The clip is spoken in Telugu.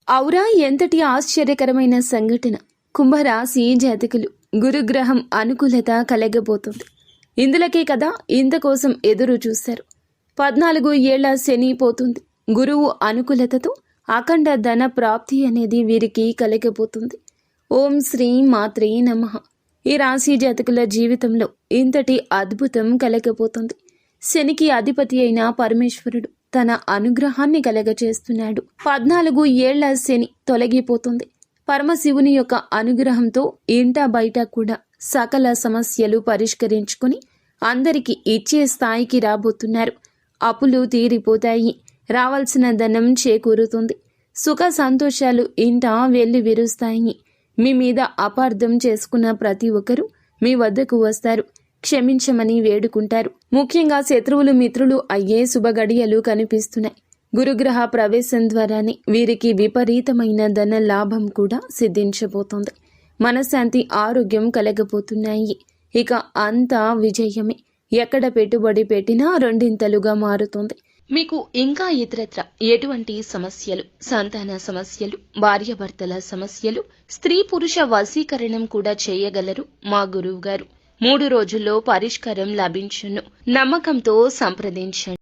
ఔరా ఎంతటి ఆశ్చర్యకరమైన సంఘటన. కుంభరాశి జాతకులు గురుగ్రహం అనుకూలత కలగబోతుంది. ఇందులకే కదా ఇంతకోసం ఎదురు చూశారు. 14 ఏళ్ల శని పోతుంది. గురువు అనుకూలతతో అఖండ ధన ప్రాప్తి అనేది వీరికి కలగబోతుంది. ఓం శ్రీ మాత్రే నమః. ఈ రాశి జాతకుల జీవితంలో ఇంతటి అద్భుతం కలగబోతుంది. శనికి అధిపతి అయిన పరమేశ్వరుడు తన అనుగ్రహాన్ని కలగచేస్తున్నాడు. 14 ఏళ్ల శని తొలగిపోతుంది. పరమశివుని యొక్క అనుగ్రహంతో ఇంట బయట కూడా సకల సమస్యలు పరిష్కరించుకుని అందరికీ ఇచ్చే స్థాయికి రాబోతున్నారు. అప్పులు తీరిపోతాయి. రావాల్సిన ధనం చేకూరుతుంది. సుఖ సంతోషాలు ఇంట వెళ్లి విరుస్తాయి. మీ మీద అపార్థం చేసుకున్న ప్రతి ఒక్కరూ మీ వద్దకు వస్తారు. క్షమించమని వేడుకుంటారు. ముఖ్యంగా శత్రువులు మిత్రులు అయ్యే శుభగడియలు కనిపిస్తున్నాయి. గురుగ్రహ ప్రవేశం ద్వారానే వీరికి విపరీతమైన ధన లాభం కూడా సిద్ధించబోతోంది. మనశ్శాంతి ఆరోగ్యం కలగబోతున్నాయి. ఇక అంతా విజయమే. ఎక్కడ పెట్టుబడి పెట్టినా రెండింతలుగా మారుతుంది. మీకు ఇంకా ఇతరత్ర ఎటువంటి సమస్యలు, సంతాన సమస్యలు, భార్యాభర్తల సమస్యలు, స్త్రీ పురుష వశీకరణం కూడా చేయగలరు మా గురువు గారు. 3 రోజుల్లో పరిష్కారం లభించును. నమ్మకంతో సంప్రదించండి.